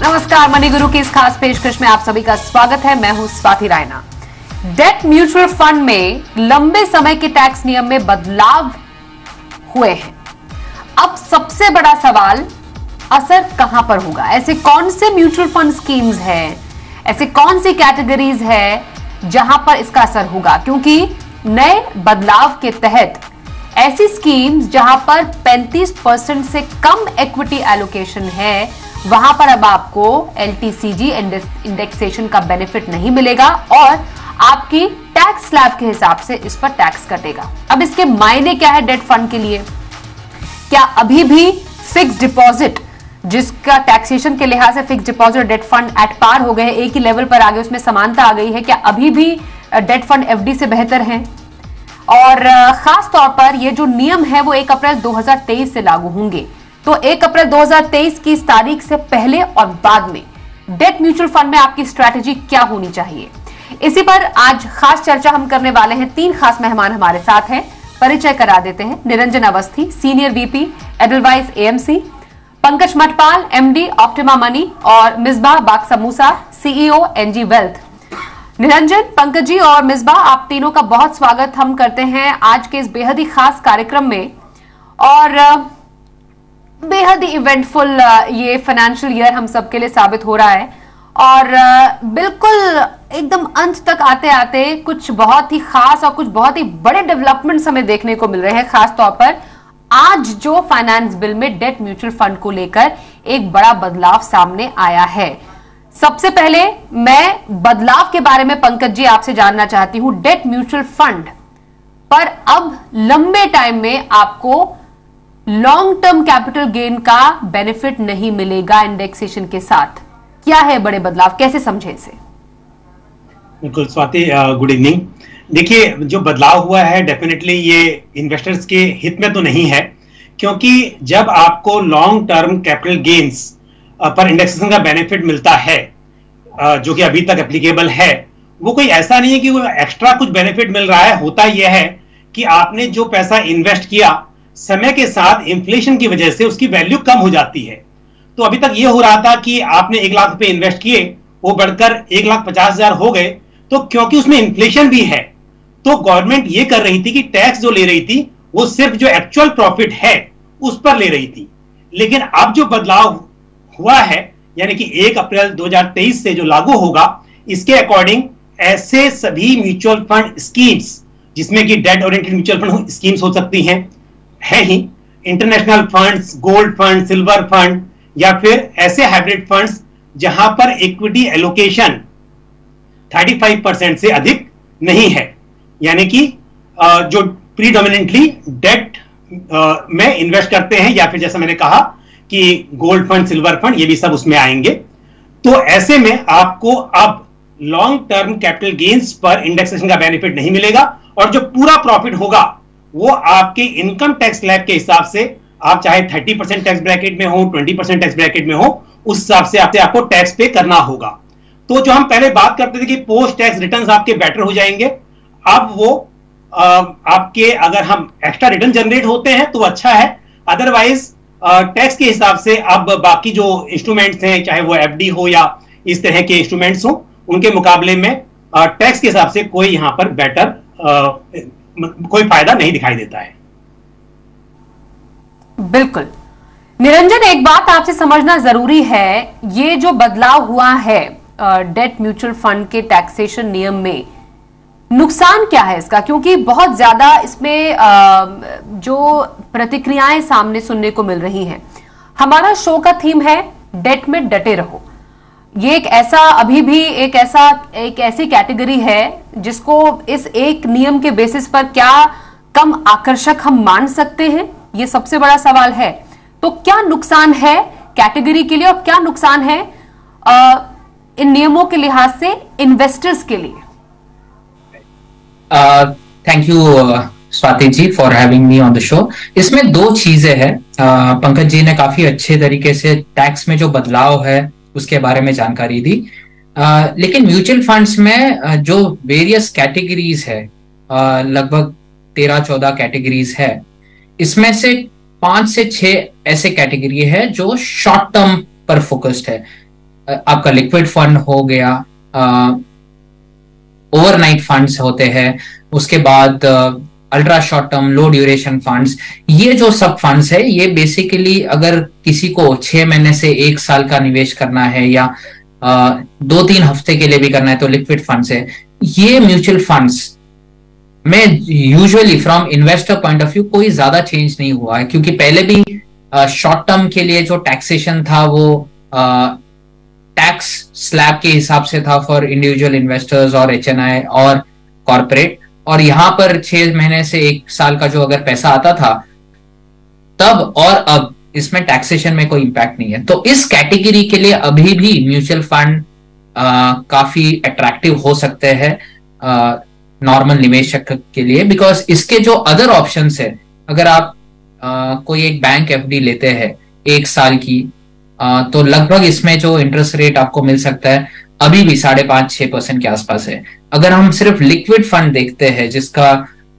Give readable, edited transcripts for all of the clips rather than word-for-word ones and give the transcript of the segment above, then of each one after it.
नमस्कार, मनी गुरु की इस खास पेशकश में आप सभी का स्वागत है। मैं हूं Swati Raina. Debt mutual fund में लंबे समय के टैक्स नियम में बदलाव हुए हैं। अब सबसे बड़ा सवाल, असर कहां पर होगा? ऐसे कौन से म्यूचुअल फंड स्कीम्स हैं, ऐसे कौन सी कैटेगरीज है जहां पर इसका असर होगा? क्योंकि नए बदलाव के तहत ऐसी स्कीम्स जहां पर 35% से कम इक्विटी एलोकेशन है, वहां पर अब आपको एलटीसीजी इंडेक्सेशन का बेनिफिट नहीं मिलेगा और आपकी टैक्स स्लैब के हिसाब से इस पर टैक्स कटेगा। अब इसके मायने क्या है डेट फंड के लिए? क्या अभी भी फिक्स डिपॉजिट, जिसका टैक्सेशन के लिहाज से fix deposit debt fund at par हो गए, एक ही लेवल पर आ गए, उसमें समानता आ गई है, क्या अभी भी डेट फंड एफडी से बेहतर हैं? और खास तौर पर ये जो नियम है वो 1 अप्रैल 2023 से लागू होंगे। तो 1 अप्रैल 2023 की इस तारीख से पहले और बाद में डेट म्यूचुअल फंड में आपकी स्ट्रैटेजी क्या होनी चाहिए, इसी पर आज खास चर्चा हम करने वाले हैं। 3 खास मेहमान हमारे साथ हैं, परिचय करा देते हैं। Niranjan Awasthi, senior VP Edelweiss AMC, Pankaj Matpal, MD Optima Money, और Misbah Baxamusa, CEO NG Wealth. Niranjan, Pankaj ji और मिसबाह, आप तीनों का बहुत स्वागत हम करते हैं आज के इस बेहद ही खास कार्यक्रम में। और बेहद ही इवेंटफुल ये फाइनेंशियल ईयर हम सबके लिए साबित हो रहा है और बिल्कुल एकदम अंत तक आते आते कुछ बहुत ही खास और कुछ बहुत ही बड़े डेवलपमेंट्स हमें देखने को मिल रहे हैं। खास तौर पर आज जो फाइनेंस बिल में डेट म्यूचुअल फंड को लेकर एक बड़ा बदलाव सामने आया है। सबसे पहले मैं बदलाव के बारे में पंकज जी आपसे जानना चाहती हूं। डेट म्यूचुअल फंड पर अब लंबे टाइम में आपको लॉन्ग टर्म कैपिटल गेन का बेनिफिट नहीं मिलेगा इंडेक्सेशन के साथ। क्या है बड़े बदलाव, कैसे समझे इसे? बिल्कुल स्वाति, गुड इवनिंग। देखिए, जो बदलाव हुआ है डेफिनेटली ये इन्वेस्टर्स के हित में तो नहीं है, क्योंकि जब आपको लॉन्ग टर्म कैपिटल गेन्स पर इंडेक्सेशन का बेनिफिट मिलता है जो कि अभी तक एप्लीकेबल है, वो कोई ऐसा नहीं है कि वो एक्स्ट्रा कुछ बेनिफिट मिल रहा है। होता यह है कि आपने जो पैसा इन्वेस्ट किया, समय के साथ इन्फ्लेशन की वजह से उसकी वैल्यू कम हो जाती है। तो अभी तक ये हो रहा था कि आपने 1 लाख रुपए इन्वेस्ट किए, वो बढ़कर 1,50,000 हो गए, तो क्योंकि उसमें इन्फ्लेशन भी है तो गवर्नमेंट ये कर रही थी कि टैक्स जो ले रही थी वो सिर्फ जो एक्चुअल प्रॉफिट है उस पर ले रही थी। लेकिन अब जो बदलाव हुआ है, यानी कि 1 अप्रैल 2023 से जो लागू होगा, इसके अकॉर्डिंग ऐसे सभी म्यूचुअल फंड स्कीम्स, जिसमें कि debt oriented mutual fund schemes हो सकती हैं, है ही international funds, gold fund, silver fund, या फिर ऐसे हाइब्रिड फंड्स जहां पर इक्विटी एलोकेशन 35% से अधिक नहीं है, यानी कि जो प्रीडोमिनेंटली डेट में इन्वेस्ट करते हैं, या फिर जैसा मैंने कहा कि गोल्ड फंड, सिल्वर फंड, ये भी सब उसमें आएंगे। तो ऐसे में आपको अब लॉन्ग टर्म कैपिटल गेन्स पर इंडेक्सेशन का बेनिफिट नहीं मिलेगा और जो पूरा प्रॉफिट होगा वो आपके इनकम टैक्स स्लैब के हिसाब से, आप चाहे 30% टैक्स ब्रैकेट में हो, 20% टैक्स ब्रैकेट में हो, उस हिसाब से आपको टैक्स पे करना होगा। तो जो हम पहले बात करते थे कि पोस्ट टैक्स रिटर्न्स आपके बेटर हो जाएंगे, अब वो आपके, अगर हम एक्स्ट्रा रिटर्न जनरेट होते हैं तो अच्छा है, अदरवाइज टैक्स के हिसाब से अब बाकी जो इंस्ट्रूमेंट्स हैं, चाहे वो एफडी हो या इस तरह के इंस्ट्रूमेंट्स हो, उनके मुकाबले में टैक्स के हिसाब से कोई यहां पर बेटर कोई फायदा नहीं दिखाई देता है। बिल्कुल। निरंजन, एक बात आपसे समझना जरूरी है, ये जो बदलाव हुआ है डेट म्यूचुअल फंड के टैक्सेशन नियम में, नुकसान क्या है इसका? क्योंकि बहुत ज्यादा इसमें जो प्रतिक्रियाएं सामने सुनने को मिल रही हैं। हमारा शो का थीम है डेट में डटे रहो। ये एक ऐसा, अभी भी एक ऐसी कैटेगरी है जिसको इस एक नियम के बेसिस पर क्या कम आकर्षक हम मान सकते हैं, ये सबसे बड़ा सवाल है। तो क्या नुकसान है कैटेगरी के लिए और क्या नुकसान है इन नियमों के लिहाज से इन्वेस्टर्स के लिए? Thank you Swati ji for having me on the show. इसमें 2 चीजें हैं। पंकज जी ने काफी अच्छे तरीके से टैक्स में जो बदलाव है उसके बारे में जानकारी दी, लेकिन म्यूचुअल फंड्स में जो वेरियस कैटेगरीज है, लगभग 13-14 कैटेगरीज है, इसमें से 5 से 6 ऐसे कैटेगरी है जो शॉर्ट टर्म पर फोकस्ड है। आपका लिक्विड फंड हो गया, ओवरनाइट फंड्स होते हैं, उसके बाद अल्ट्रा शॉर्ट टर्म लो ड्यूरेशन फंड्स। ये जो सब फंड्स है ये बेसिकली अगर किसी को 6 महीने से 1 साल का निवेश करना है या 2-3 हफ्ते के लिए भी करना है तो लिक्विड फंड्स है। ये म्यूचुअल फंड्स में usually from investor point of view कोई ज्यादा चेंज नहीं हुआ है, क्योंकि पहले भी शॉर्ट टर्म के लिए जो टैक्सेशन था वो टैक्स स्लैब के हिसाब से था फॉर इंडिविजुअल इन्वेस्टर्स और HNI और कॉर्पोरेट, और यहां पर 6 महीने से 1 साल का जो अगर पैसा आता था तब और अब इसमें टैक्सेशन में कोई इंपैक्ट नहीं है। तो इस कैटेगरी के लिए अभी भी म्यूचुअल फंड काफी अट्रैक्टिव हो सकते हैं नॉर्मल निवेशक के लिए, बिकॉज इसके जो अदर ऑप्शंस है, अगर आप कोई एक बैंक FD लेते हैं 1 साल की, तो लगभग इसमें जो इंटरेस्ट रेट आपको मिल सकता है अभी भी 5.5-6% के आसपास है। अगर हम सिर्फ लिक्विड फंड देखते हैं जिसका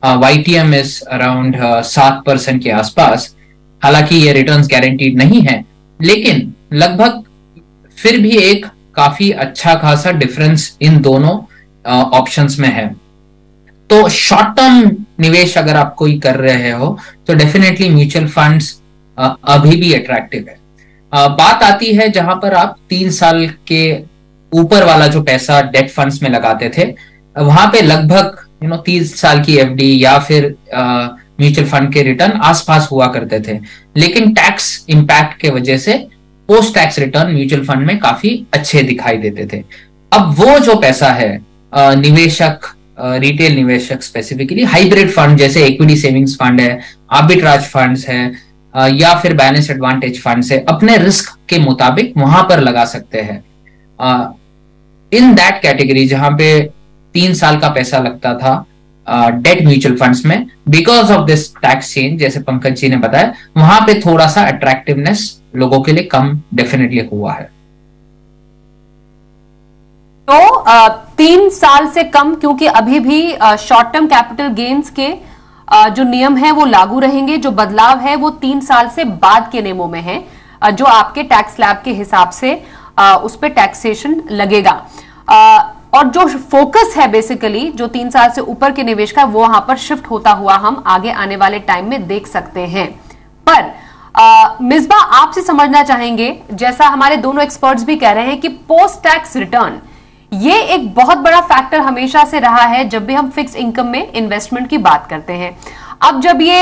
YTM इज अराउंड 7% के आसपास, हालांकि ये रिटर्न्स गारंटीड नहीं है, लेकिन लगभग फिर भी एक काफी अच्छा खासा डिफरेंस इन दोनों ऑप्शंस में है। तो शॉर्ट टर्म निवेश अगर आप कोई कर रहे हो तो डेफिनेटली म्यूचुअल फंड्स अभी भी अट्रैक्टिव है। बात आती है जहां पर आप 3 साल के ऊपर वाला जो पैसा डेट फंड्स में लगाते थे, वहां पे लगभग 30 साल की FD या फिर म्यूचुअल फंड के रिटर्न आसपास हुआ करते थे, लेकिन टैक्स इंपैक्ट के वजह से post tax return mutual fund में काफी अच्छे दिखाई देते थे। अब वो जो पैसा है निवेशक, रिटेल निवेशक स्पेसिफिकली हाइब्रिड फंड जैसे इक्विटी सेविंग्स फंड है, आर्बिट्राज फंड्स है या फिर बैलेंस एडवांटेज फंड्स है, अपने रिस्क के मुताबिक वहां पर लगा सकते हैं। इन दैट कैटेगरी जहां पे 3 साल का पैसा लगता था डेट म्यूचुअल फंड्स में, because of this tax change जैसे पंकज जी ने बताया, वहां पे थोड़ा सा अट्रैक्टिवनेस लोगों के लिए कम डेफिनेटली हुआ है। तो 3 साल से कम, क्योंकि अभी भी शॉर्ट टर्म कैपिटल गेन्स के जो नियम है वो लागू रहेंगे। जो बदलाव है वो 3 साल से बाद के नियमों में है, जो आपके टैक्स स्लैब के हिसाब से उस पर टैक्सेशन लगेगा। और जो फोकस है बेसिकली जो 3 साल से ऊपर के निवेश का, वो वहां पर शिफ्ट होता हुआ हम आगे आने वाले टाइम में देख सकते हैं। पर मिसबा, आपसे समझना चाहेंगे, जैसा हमारे दोनों एक्सपर्ट्स भी कह रहे हैं कि पोस्ट टैक्स रिटर्न ये एक बहुत बड़ा फैक्टर हमेशा से रहा है जब भी हम फिक्स इनकम में इन्वेस्टमेंट की बात करते हैं। अब जब ये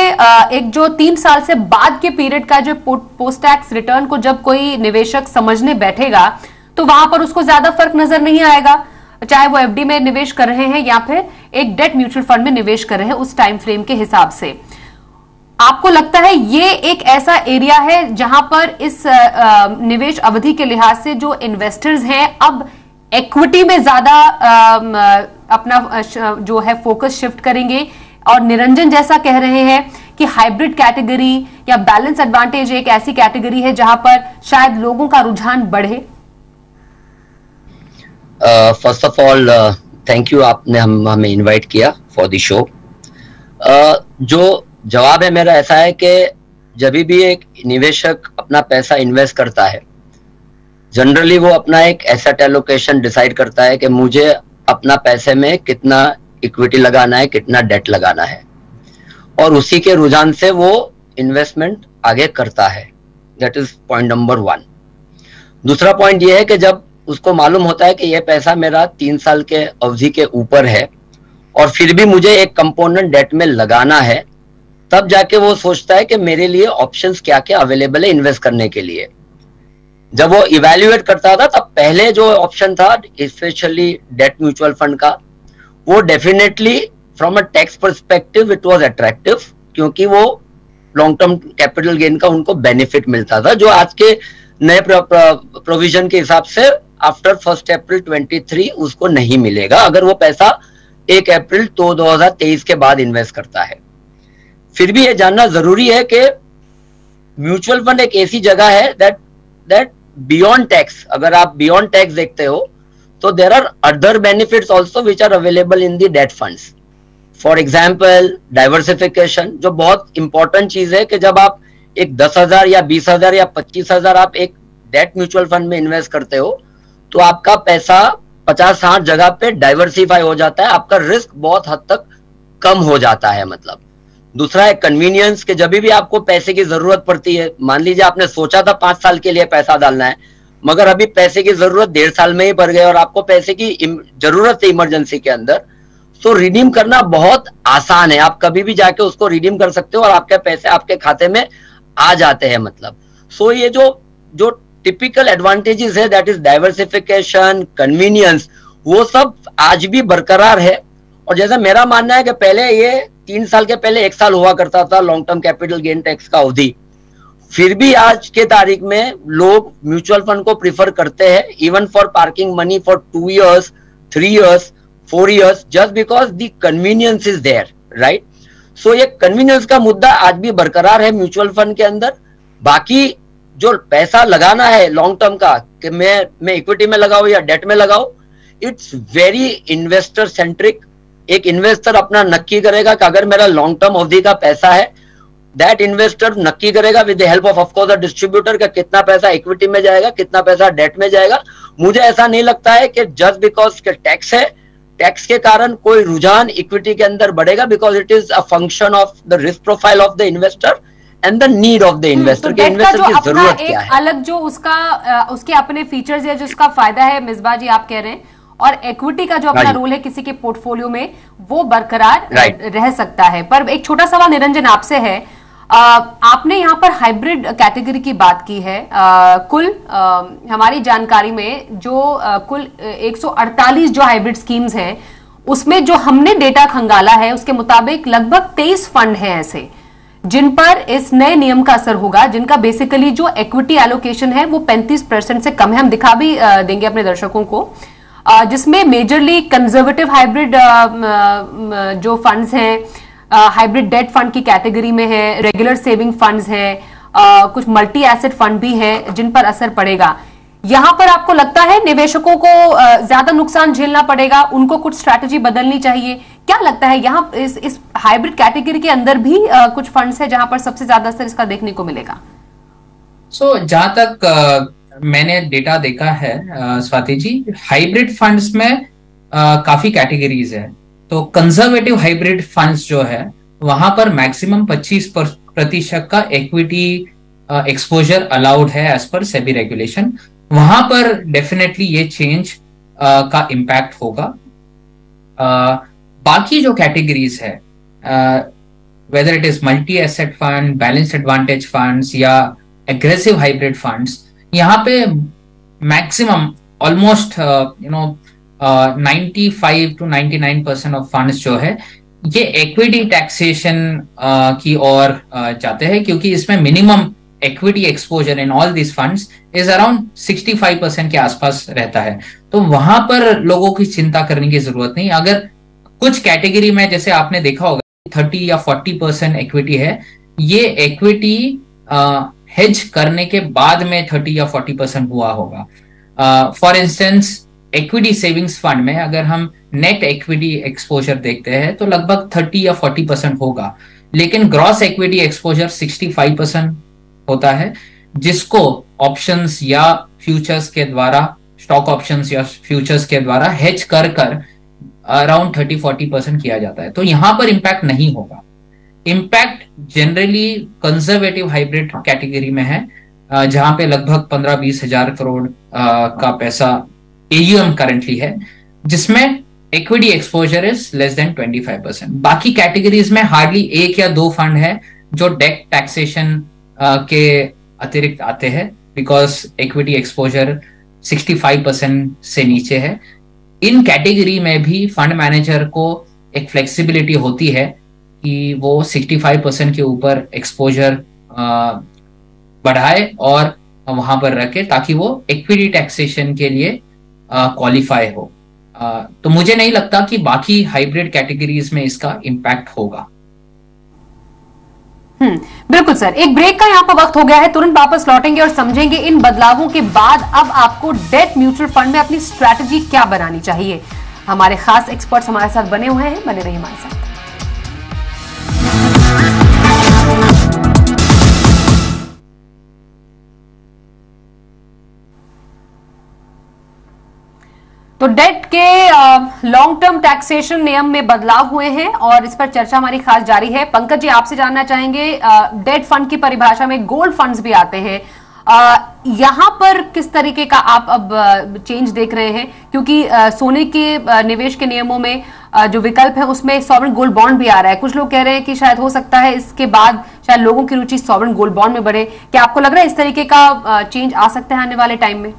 एक जो 3 साल से बाद के पीरियड का जो पोस्ट टैक्स रिटर्न को जब कोई निवेशक समझने बैठेगा तो वहां पर उसको ज्यादा फर्क नजर नहीं आएगा, चाहे वो FD में निवेश कर रहे हैं या फिर एक डेट म्यूचुअल फंड में निवेश कर रहे हैं उस टाइम फ्रेम के हिसाब से। आपको लगता है ये एक ऐसा एरिया है जहां पर इस निवेश अवधि के लिहाज से जो इन्वेस्टर्स हैं अब इक्विटी में ज्यादा अपना जो है फोकस शिफ्ट करेंगे, और निरंजन जैसा कह रहे हैं कि हाइब्रिड कैटेगरी या बैलेंस एडवांटेज एक ऐसी कैटेगरी है जहां पर शायद लोगों का रुझान बढ़े? First of all thank you, आपने हमें इनवाइट किया फॉर द शो। जो जवाब है मेरा ऐसा है कि जब भी एक निवेशक अपना पैसा इन्वेस्ट करता है, जनरली वो अपना एक एसेट एलोकेशन डिसाइड करता है कि मुझे अपना पैसे में कितना इक्विटी लगाना है, कितना डेट लगाना है, और उसी के रुझान से वो इन्वेस्टमेंट आगे करता है। That is point number 1। दूसरा पॉइंट ये है कि जब उसको मालूम होता है कि ये पैसा मेरा 3 साल के अवधि के ऊपर है और फिर भी मुझे एक कंपोनेंट डेट में लगाना है, तब जाके वो सोचता है कि मेरे लिए ऑप्शंस क्या क्या अवेलेबल है इन्वेस्ट करने के लिए। जब वो इवेल्युएट करता था तब पहले जो ऑप्शन था स्पेशली डेट म्यूचुअल फंड का, वो definitely from a tax perspective it was attractive, क्योंकि वो लॉन्ग टर्म कैपिटल गेन का उनको बेनिफिट मिलता था, जो आज के नए प्रोविजन के हिसाब से आफ्टर 1 अप्रैल 23 उसको नहीं मिलेगा अगर वो पैसा 1 अप्रैल 2023 के बाद इन्वेस्ट करता है। फिर भी ये जानना जरूरी है कि म्यूचुअल फंड एक ऐसी जगह है दैट बियॉन्ड टैक्स, अगर आप बियॉन्ड टैक्स देखते हो तो there are other benefits also which are available in the debt funds. For example diversification, जो बहुत इंपॉर्टेंट चीज है कि जब आप एक 10,000 या 20,000 या 25,000 आप एक डेट म्यूचुअल फंड में इन्वेस्ट करते हो तो आपका पैसा 50-60 जगह पे डाइवर्सिफाई हो जाता है, आपका रिस्क बहुत हद तक कम हो जाता है। मतलब दूसरा है कन्वीनियंस, के जब भी आपको पैसे की जरूरत पड़ती है, मान लीजिए आपने सोचा था 5 साल के लिए पैसा डालना है, मगर अभी पैसे की जरूरत 1.5 साल में ही पड़ गई और आपको पैसे की जरूरत है इमरजेंसी के अंदर, तो रिडीम करना बहुत आसान है। आप कभी भी जाके उसको रिडीम कर सकते हो और आपके पैसे आपके खाते में आ जाते हैं। मतलब सो ये जो टिपिकल एडवांटेजेस है, दैट इज डाइवर्सिफिकेशन, कन्वीनियंस, वो सब आज भी बरकरार है। और जैसा मेरा मानना है कि पहले ये 3 साल के पहले 1 साल हुआ करता था long term capital gain tax का अवधि, फिर भी आज के तारीख में लोग म्यूचुअल फंड को प्रिफर करते हैं even for parking money for 2 years, 3 years, 4 years, just because the convenience is there, right. So ये कन्वीनियंस का मुद्दा आज भी बरकरार है म्यूचुअल फंड के अंदर। बाकी जो पैसा लगाना है लॉन्ग टर्म का, कि मैं इक्विटी में लगाऊं या डेट में लगाऊं, इट्स वेरी इन्वेस्टर सेंट्रिक। एक इन्वेस्टर अपना नक्की करेगा कि अगर मेरा लॉन्ग टर्म अवधि का पैसा है, दैट इन्वेस्टर नक्की करेगा with the help of course the distributor का कितना पैसा इक्विटी में जाएगा, कितना पैसा डेट में जाएगा। मुझे ऐसा नहीं लगता है कि जस्ट बिकॉज के टैक्स है, टैक्स के कारण कोई रुझान इक्विटी के अंदर बढ़ेगा, because it is a function of the risk profile of the investor and the need of the investor. तो इन्वेस्टर की जरूरत क्या है, अलग जो उसके अपने फीचर्स या जो उसका फायदा है, मिसबा जी आप कह रहे हैं, और इक्विटी का जो अपना रोल है किसी के पोर्टफोलियो में, वो बरकरार रह सकता है। पर एक छोटा सवाल निरंजन आपसे है, आपने यहाँ पर हाइब्रिड कैटेगरी की बात की है। कुल हमारी जानकारी में जो कुल 148 जो हाइब्रिड स्कीम्स हैं, उसमें जो हमने डेटा खंगाला है उसके मुताबिक लगभग 23 फंड हैं ऐसे जिन पर इस नए नियम का असर होगा, जिनका बेसिकली जो इक्विटी एलोकेशन है वो 35% से कम है। हम दिखा भी देंगे अपने दर्शकों को, जिसमें मेजरली कंजर्वेटिव हाइब्रिड जो फंड्स हैं, हाइब्रिड डेट फंड की कैटेगरी में है, रेगुलर सेविंग फंड्स हैं, कुछ मल्टी एसेट फंड भी हैं जिन पर असर पड़ेगा। यहां पर आपको लगता है निवेशकों को ज्यादा नुकसान झेलना पड़ेगा, उनको कुछ स्ट्रैटेजी बदलनी चाहिए? क्या लगता है यहाँ इस हाइब्रिड कैटेगरी के अंदर भी कुछ फंड्स है जहां पर सबसे ज्यादा असर इसका देखने को मिलेगा? जहां तक मैंने डेटा देखा है स्वाति जी, हाइब्रिड फंड्स में काफी कैटेगरीज है। तो कंजर्वेटिव हाइब्रिड फंड्स जो है वहां पर मैक्सिमम 25% का इक्विटी एक्सपोजर अलाउड है एज पर सेबी रेगुलेशन। वहां पर डेफिनेटली ये चेंज का इम्पैक्ट होगा। बाकी जो कैटेगरीज है, weather it is multi asset fund, balanced advantage funds या एग्रेसिव हाइब्रिड फंड्स, यहाँ पे maximum almost 95 to 99% of funds जो है ये इक्विटी टैक्सेशन की ओर जाते हैं, क्योंकि इसमें minimum equity exposure in all this funds is around 65% के आसपास रहता है। तो वहां पर लोगों की चिंता करने की जरूरत नहीं। अगर कुछ कैटेगरी में जैसे आपने देखा होगा 30 या 40% इक्विटी है, ये इक्विटी हेज करने के बाद में 30 या 40% हुआ होगा। For instance equity savings fund में अगर हम नेट इक्विटी एक्सपोजर देखते हैं तो लगभग 30 या 40% होगा, लेकिन ग्रॉस इक्विटी एक्सपोजर 65% होता है, जिसको ऑप्शंस या फ्यूचर्स के द्वारा, स्टॉक ऑप्शंस या फ्यूचर्स के द्वारा हेज कर अराउंड 30-40% किया जाता है। तो यहां पर इंपैक्ट नहीं होगा। Impact generally conservative hybrid category में है, जहां पे लगभग 15-20 हजार करोड़ का पैसा AUM करंटली है, जिसमें equity exposure is less than 25%। बाकी कैटेगरीज में हार्डली 1 या 2 फंड है जो डेट टैक्सेशन के अतिरिक्त आते हैं, बिकॉज इक्विटी एक्सपोजर 65% से नीचे है। इन कैटेगरी में भी फंड मैनेजर को एक फ्लेक्सिबिलिटी होती है कि वो 65% के ऊपर एक्सपोजर बढ़ाए और वहां पर रखे, ताकि वो इक्विटी टैक्सेशन के लिए क्वालिफाई हो। तो मुझे नहीं लगता कि बाकी हाइब्रिड कैटेगरीज में इसका इम्पैक्ट होगा। बिल्कुल सर, एक ब्रेक का यहाँ पर वक्त हो गया है, तुरंत वापस लौटेंगे और समझेंगे इन बदलावों के बाद अब आपको डेट म्यूचुअल फंड में अपनी स्ट्रैटेजी क्या बनानी चाहिए। हमारे खास एक्सपर्ट्स हमारे साथ बने हुए हैं, बने रहिए हमारे साथ। तो डेट के लॉन्ग टर्म टैक्सेशन नियम में बदलाव हुए हैं और इस पर चर्चा हमारी खास जारी है। पंकज जी, आपसे जानना चाहेंगे, डेट फंड की परिभाषा में गोल्ड फंड्स भी आते हैं, यहां पर किस तरीके का आप अब चेंज देख रहे हैं? क्योंकि सोने के निवेश के नियमों में जो विकल्प है उसमें सॉवरेन गोल्ड बॉन्ड भी आ रहा है। कुछ लोग कह रहे हैं कि शायद हो सकता है इसके बाद शायद लोगों की रुचि सॉवरेन गोल्ड बॉन्ड में बढ़े। क्या आपको लग रहा है इस तरीके का चेंज आ सकता है आने वाले टाइम में?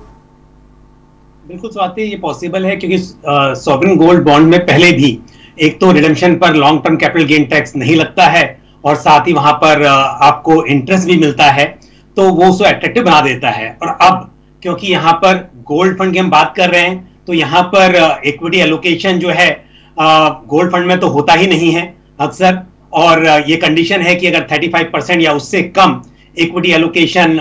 बिल्कुल स्वाति, ये पॉसिबल है क्योंकि सॉवरेन गोल्ड बॉन्ड में पहले भी एक तो रिडेम्पशन पर long term capital gain tax नहीं लगता है और साथ ही वहां पर आपको इंटरेस्ट भी मिलता है, तो वो उसको अट्रैक्टिव बना देता है। और अब क्योंकि यहाँ पर गोल्ड फंड की हम बात कर रहे हैं तो यहाँ पर इक्विटी एलोकेशन जो है गोल्ड फंड में तो होता ही नहीं है अक्सर, और ये कंडीशन है कि अगर 35% या उससे कम इक्विटी एलोकेशन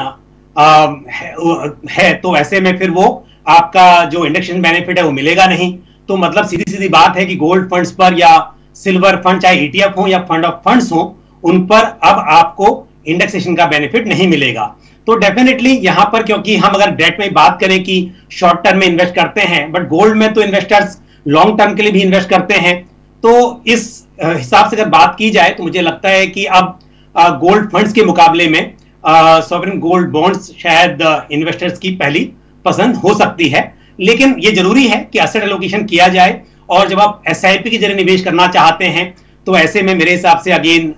है तो ऐसे में फिर वो आपका जो इंडेक्सेशन बेनिफिट है वो मिलेगा नहीं। तो मतलब सीधी सीधी बात है कि गोल्ड फंड्स पर या सिल्वर फंड, चाहे ईटीएफ हो या फंड ऑफ फंड्स हो, उन पर अब आपको इंडेक्सेशन का बेनिफिट नहीं मिलेगा। तो डेफिनेटली यहां पर, क्योंकि हम अगर डेट में बात करें कि शॉर्ट टर्म में इन्वेस्ट करते हैं, बट गोल्ड में तो इन्वेस्टर्स लॉन्ग टर्म के लिए भी इन्वेस्ट करते हैं, तो इस हिसाब से अगर बात की जाए तो मुझे लगता है कि अब गोल्ड फंड्स के मुकाबले में सॉवरेन गोल्ड बॉन्ड्स शायद इन्वेस्टर्स की पहली पसंद हो सकती है। लेकिन यह जरूरी है कि एसेट एलोकेशन किया जाए, और जब आप एसआईपी के जरिए निवेश करना चाहते हैं तो ऐसे में मेरे हिसाब से अगेन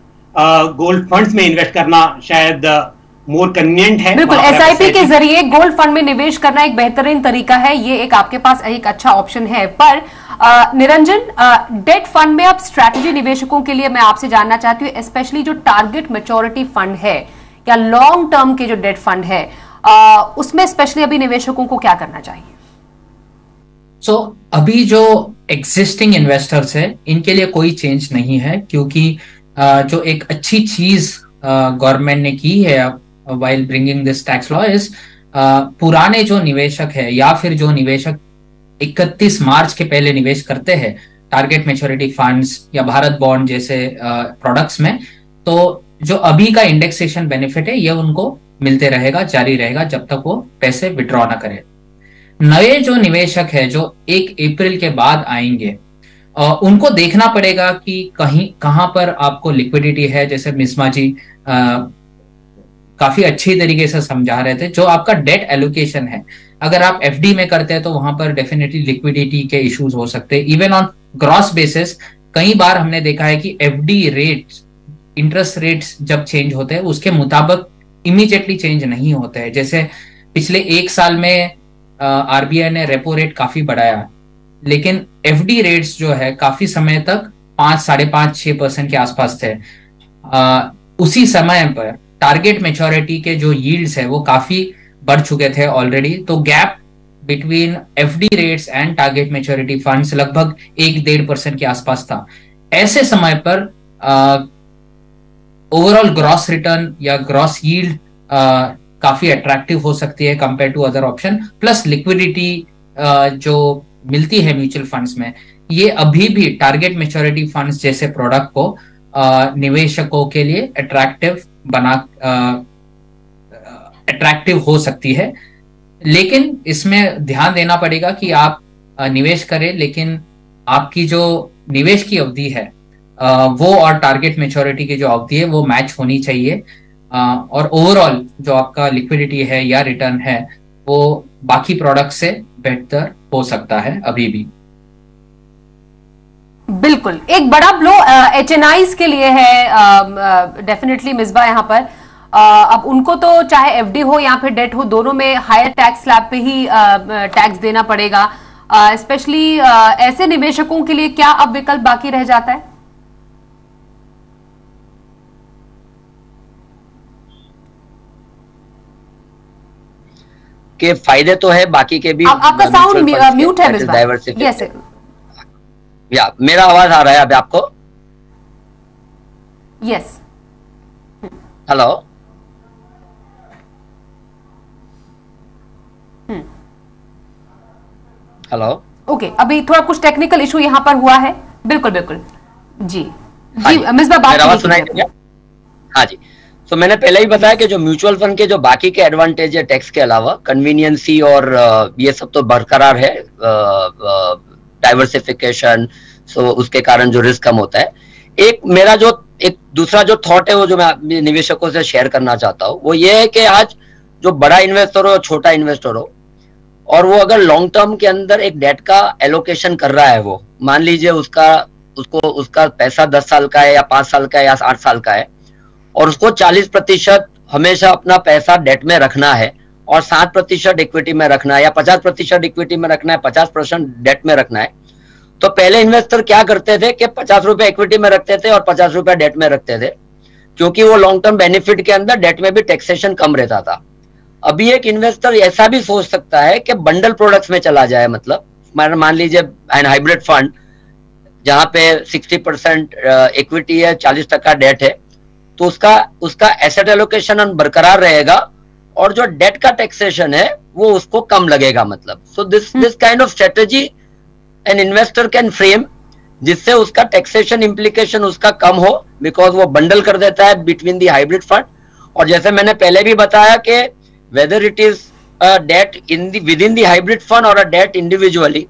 गोल्ड फंड्स में इन्वेस्ट करना शायद मोर कन्वीनियंट है। बिल्कुल, एसआईपी के जरिए गोल्ड फंड में निवेश करना एक बेहतरीन तरीका है, ये एक आपके पास एक अच्छा ऑप्शन है। पर निरंजन, डेट फंड में अब स्ट्रैटेजी निवेशकों के लिए मैं आपसे जानना चाहती हूँ, स्पेशली जो टारगेट मैच्योरिटी फंड है या लॉन्ग टर्म के जो डेट फंड है, उसमें स्पेशली अभी निवेशकों को क्या करना चाहिए? अभी जो एग्जिस्टिंग इन्वेस्टर्स है इनके लिए कोई चेंज नहीं है, क्योंकि जो एक अच्छी चीज गवर्नमेंट ने की है while bringing this tax law is, पुराने जो निवेशक है या फिर जो निवेशक 31 मार्च के पहले निवेश करते हैं टारगेट मैच्योरिटी फंड्स या भारत बॉन्ड जैसे प्रोडक्ट्स में, तो जो अभी का इंडेक्सेशन बेनिफिट है ये उनको मिलते रहेगा, जारी रहेगा जब तक वो पैसे विड्रॉ ना करें। नए जो निवेशक है जो 1 अप्रैल के बाद आएंगे, उनको देखना पड़ेगा कि कहां पर आपको लिक्विडिटी है। जैसे मिस्मा जी काफी अच्छी तरीके से समझा रहे थे, जो आपका डेट एलोकेशन है, अगर आप एफडी में करते हैं तो वहां पर डेफिनेटली लिक्विडिटी के इश्यूज हो सकते हैं। इवन ऑन ग्रॉस बेसिस कई बार हमने देखा है कि एफडी रेट्स, इंटरेस्ट रेट्स जब चेंज होते हैं उसके मुताबिक इमीडिएटली चेंज नहीं होते हैं। जैसे पिछले 1 साल में आरबीआई ने रेपो रेट काफी बढ़ाया, लेकिन एफडी रेट्स जो है काफी समय तक 5, 5.5, 6% के आसपास थे। उसी समय पर टारगेट मैच्योरिटी के जो यील्ड्स है वो काफी बढ़ चुके थे ऑलरेडी, तो gap between FD rates and target maturity funds लगभग 1-1.5% के आसपास था। ऐसे समय पर ओवरऑल ग्रॉस रिटर्न या ग्रॉस यील्ड काफी अट्रैक्टिव हो सकती है compare to other option, plus liquidity जो मिलती है म्यूचुअल फंड्स में, ये अभी भी टारगेट मैच्योरिटी फंड्स जैसे प्रोडक्ट को निवेशकों के लिए अट्रैक्टिव हो सकती है। लेकिन इसमें ध्यान देना पड़ेगा कि आप निवेश करें, लेकिन आपकी जो निवेश की अवधि है वो और टारगेट मैच्योरिटी की जो अवधि है वो मैच होनी चाहिए, और ओवरऑल जो आपका लिक्विडिटी है या रिटर्न है वो बाकी प्रोडक्ट से बेहतर हो सकता है अभी भी। बिल्कुल, एक बड़ा ब्लो एचएनआईज के लिए है डेफिनेटली मिसबा यहाँ पर। अब उनको तो चाहे एफडी हो या फिर डेट हो, दोनों में हायर टैक्स स्लैब पे ही टैक्स देना पड़ेगा। स्पेशली ऐसे निवेशकों के लिए क्या अब विकल्प बाकी रह जाता है? के फायदे तो है, बाकी के भी। आपका साउंड म्यूट है मिसबा। यस, या मेरा आवाज आ रहा है अभी आपको? Yes, hello. हेलो, ओके, अभी थोड़ा कुछ टेक्निकल इशू यहाँ पर हुआ है। बिल्कुल बिल्कुल, जी जी मिसबा, बात आवाज सुनाई दिया? हाँ जी। तो मैंने पहले ही बताया कि जो म्यूचुअल फंड के जो बाकी के एडवांटेज है टैक्स के अलावा, कन्वीनियंसी और ये सब तो बरकरार है, डाइवर्सिफिकेशन, सो उसके कारण जो रिस्क कम होता है। एक दूसरा जो थॉट है वो जो मैं निवेशकों से शेयर करना चाहता हूँ वो ये है कि आज जो बड़ा इन्वेस्टर हो, छोटा इन्वेस्टर हो, और वो अगर लॉन्ग टर्म के अंदर एक डेट का एलोकेशन कर रहा है, वो मान लीजिए उसका पैसा 10 साल का है या 5 साल का है या 8 साल का है, और उसको 40% हमेशा अपना पैसा डेट में रखना है और 7% इक्विटी में रखना है, या 50% इक्विटी में रखना है, 50% डेट में रखना है। तो पहले इन्वेस्टर क्या करते थे कि 50 रुपए इक्विटी में रखते थे और 50 रुपए डेट में रखते थे, क्योंकि वो लॉन्ग टर्म बेनिफिट के अंदर डेट में भी टैक्सेशन कम रहता था। अभी एक इन्वेस्टर ऐसा भी सोच सकता है कि बंडल प्रोडक्ट्स में चला जाए, मतलब मान लीजिए हाइब्रिड फंड जहां पे 60% इक्विटी है, 40% डेट है, तो उसका एसेट एलोकेशन बरकरार रहेगा और जो डेट का टैक्सेशन है वो उसको कम लगेगा। मतलब so this kind of strategy an investor can frame, जिससे उसका टैक्सेशन इम्प्लीकेशन उसका कम हो, बिकॉज वो बंडल कर देता है बिटवीन दी हाइब्रिड फंड। और जैसे मैंने पहले भी बताया कि whether it is debt within the hybrid fund और अ डेट इंडिविजुअली,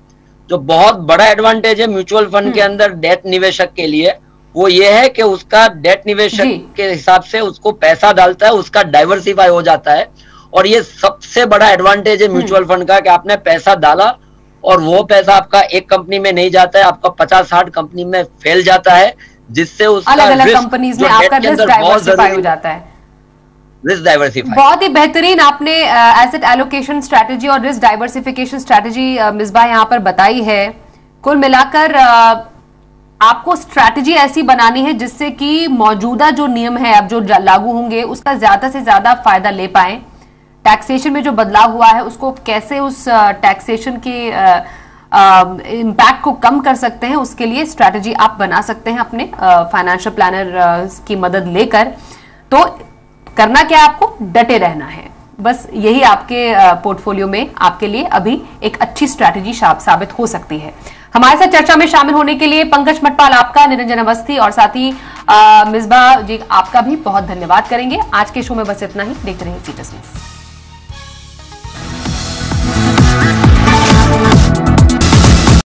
जो बहुत बड़ा एडवांटेज है म्यूचुअल फंड के अंदर डेट निवेशक के लिए वो ये है कि उसका डेट निवेशक के हिसाब से उसको पैसा डालता है, उसका डाइवर्सिफाई हो जाता है। और ये सबसे बड़ा एडवांटेज है म्यूचुअल फंड का कि आपने पैसा डाला और वो पैसा आपका एक कंपनी में नहीं जाता है, आपका 50-60 कंपनी में फैल जाता है, जिससे उसका अलग-अलग कंपनीज में आपका रिस्क डाइवर्सिफाई हो जाता है। रिस्क डाइवर्सिफाई बहुत ही बेहतरीन आपने एसेट एलोकेशन स्ट्रेटजी और रिस्क डाइवर्सिफिकेशन स्ट्रेटजी मिसबाह यहाँ पर बताई है। कुल मिलाकर आपको स्ट्रैटेजी ऐसी बनानी है जिससे कि मौजूदा जो नियम है अब जो लागू होंगे उसका ज्यादा से ज्यादा फायदा ले पाए। टैक्सेशन में जो बदलाव हुआ है उसको कैसे उस टैक्सेशन के इम्पैक्ट को कम कर सकते हैं, उसके लिए स्ट्रैटेजी आप बना सकते हैं अपने फाइनेंशियल प्लानर की मदद लेकर। तो करना क्या, आपको डटे रहना है, बस यही आपके पोर्टफोलियो में आपके लिए अभी एक अच्छी स्ट्रैटेजी साबित हो सकती है। हमारे साथ चर्चा में शामिल होने के लिए पंकज मटपाल आपका, निरंजन अवस्थी और साथ ही मिसबाह जी आपका भी बहुत धन्यवाद करेंगे। आज के शो में बस इतना ही। देखते रहिए सी न्यूज़।